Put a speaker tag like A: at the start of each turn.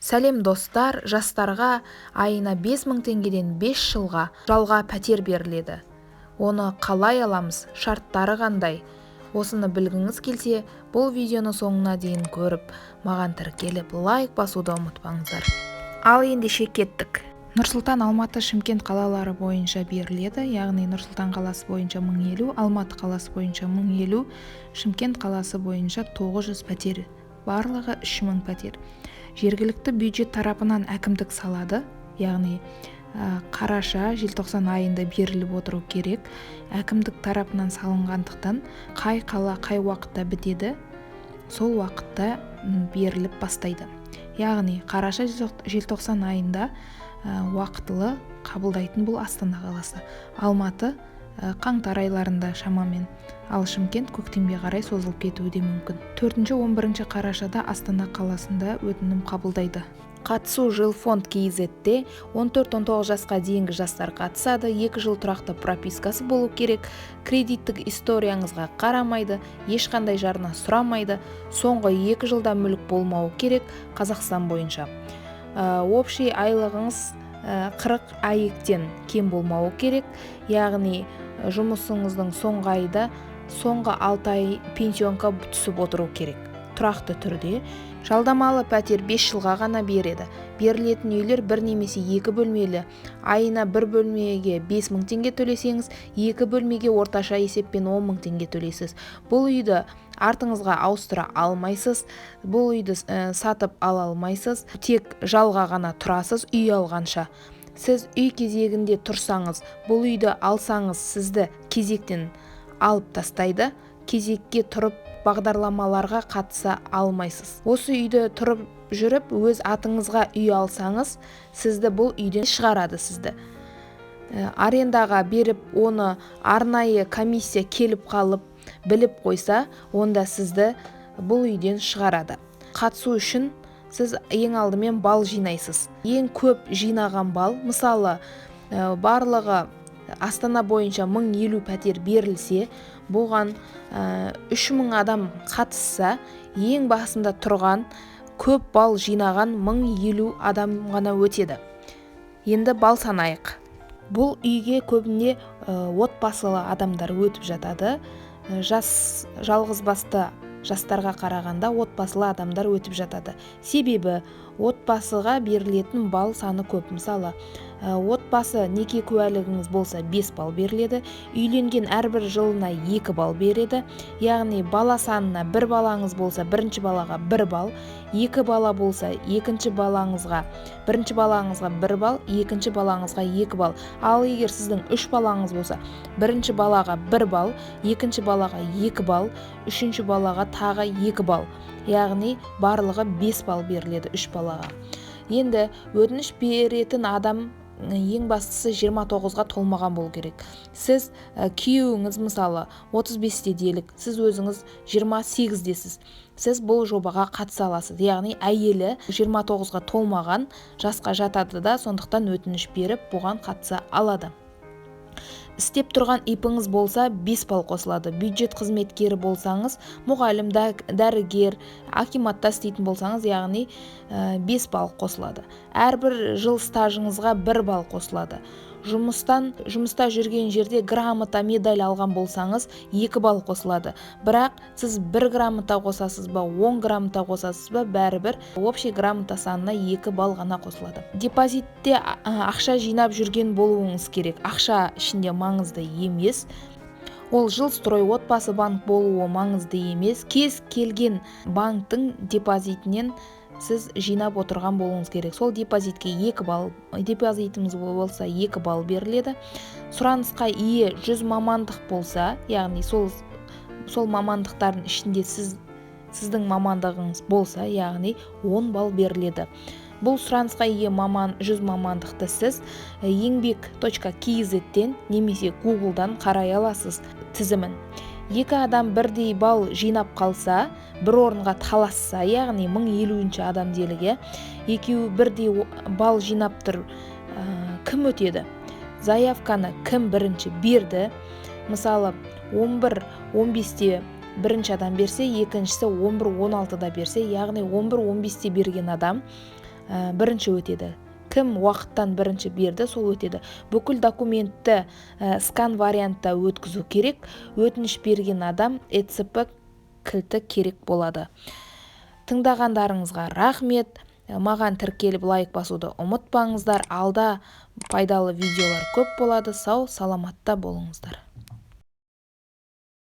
A: Сәлем достар, жастарға айына 5000 теңгеден 5 жылға жалға пәтер беріледі. Оны қалай аламыз, шарттары қандай? Осыны білгіңіз келсе, бұл видеоны соңына дейін көріп, маған тіркеліп, лайк басуды ұмытпаңыздар. Ал ендеше кеттік. Нұрсұлтан, Алматы, Шымкент қалалары бойынша беріледі, яғни Нұрсұлтан қаласы бойынша 1050, Алматы қаласы бойынша 1050, Шымкент қаласы бойынша 900 пәтер, барлығы 3000 пәтер. Жергілікті бюджет тарапынан әкімдік салады, яғни қараша, желтоқсан айында беріліп отыру керек. Әкімдік тарапынан салынғандықтан қай қала қай уақытта бітеді, сол уақытта беріліп бастайды. Яғни қараша, желтоқсан айында уақытылы қабылдайтын бұл Астана қаласы. Алматы қаңтар айларында шамамен, ал Шымкент көктемге қарай созылып кетуі де мүмкін. 4-11 қарашада Астана қаласында өтінім қабылдайды. Қатысу Жилфонд KZ-те 14-19 жасқа дейінгі жастар қатысады, 2 жыл тұрақты пропискасы болу керек, кредиттік историяңызға қарамайды, ешқандай жарна сұрамайды, соңғы 2 жылда мүлік болмауы керек Қазақстан бойынша. Общий айлығыңыз 40 айлықтен кем болмауы керек, яғни жұмысыңыздың соңғы айда соңғы 6 ай пенсионка түсіп отыру керек. Тұрақты түрде жалдамалы пәтер 5 жылға ғана береді. Берілетін үйлер бір немесе 2 бөлмелі. Айына бір бөлмеге 5000 теңге төлесеңіз, 2 бөлмеге орташа есеппен 10 000 теңге төлейсіз. Бұл үйді артыңызға ауыстыра алмайсыз, бұл үйді сатып ала алмайсыз, тек жалға ғана тұрасыз үй алғанша. Сіз үй кезегінде тұрсаңыз, бұл үйді алсаңыз, сізді кезектен алып тастайды, кезекке тұрып бағдарламаларға қатыса алмайсыз. Осы үйді тұрып жүріп, өз атыңызға үй алсаңыз, сізді бұл үйден шығарады сізді. Арендаға беріп, оны арнайы комиссия келіп қалып, біліп қойса, онда сізді бұл үйден шығарады. Қатысу үшін сіз ең алдымен бал жинайсыз. Ең көп жинаған бал, мысалы, барлығы Астана бойынша 1050 пәтер берілсе, бұған 3000 адам қатысса, ең басында тұрған көп бал жинаған 1050 адам ғана өтеді. Енді бал санайық. Бұл үйге көбіне отбасылы адамдар өтіп жатады. Жалғызбасты жастарға қарағанда отбасылы адамдар өтіп жатады. Себебі отбасыға берілетін бал саны көп. Мысалы, отбасы неке куәлігіңіз болса 5 бал беріледі, үйленген әрбір жылына 2 бал береді, яғни бала санына 1 балаңыз болса, бірінші балаға 1 бал, 2 бала болса, бірінші балаңызға 1 бал, екінші балаңызға 2 бал. Ал егер сіздің 3 балаңыз болса, бірінші балаға 1 бал, екінші балаға 2 бал, үшінші балаға тағы 2 бал. Яғни барлығы 5 бал беріледі 3 балаға. Енді өтініш беретін адам ең бастысы 29-ға толмаған болу керек. Сіз күйеуіңіз мысалы 35-те делік, сіз өзіңіз 28-десіз. Сіз бұл жобаға қатыса аласыз. Яғни әйелі 29-ға толмаған жасқа жатады да, сондықтан өтініш беріп, бұған қатыса алады. Істеп тұрған ипіңіз болса 5 бал қосылады. Бюджет қызметкері болсаңыз, мұғалім, дәрігер, акиматта істейтін болсаңыз, яғни 5 бал қосылады. Әрбір жыл стажыңызға 1 бал қосылады. Жұмыста жүрген жерде грамота, медаль алған болсаңыз 2 бал қосылады. Бірақ сіз 1 грамота қосасыз ба, 10 грамота қосасыз ба, бәрібір общий грамота санына 2 бал ғана қосылады. Депозитте ақша жинап жүрген болуыңыз керек. Ақша ішінде маңызды емес. Ол Жилстрой отбасы банк болуы маңызды емес. Кез келген банктың депозитінен сіз жинап отырған болуыңыз керек. Сол депозитке 2 бал, депозитіміз болса 2 бал беріледі. Сұранысқа ие 100 мамандық болса, яғни сол мамандықтардың ішінде сіздің мамандығыңыз болса, яғни 10 бал беріледі. Бұл сұранысқа ие 100 мамандықты сіз еңбек.kz-тен немесе Google-дан қарай аласыз тізімін. 2 адам бірдей бал жинап қалса, бір орынға таласса, яғни 1050-ші адам деліге, екеуі бірдей бал жинап тұр, кім өтеді? Заявканы кім бірінші берді? Мысалы, 11-15-те бірінші адам берсе, екіншісі 11-16-да берсе, яғни 11-15-те берген адам бірінші өтеді. Кім уақыттан бірінші берді, сол өтеді. Бүкіл документті скан вариантта өткізу керек. Өтініш берген адам ЭЦП кілті керек болады. Тыңдағандарыңызға рахмет. Маған тіркеліп лайк басуды ұмытпаңыздар. Алда пайдалы видеолар көп болады. Сау, саламатта болыңыздар.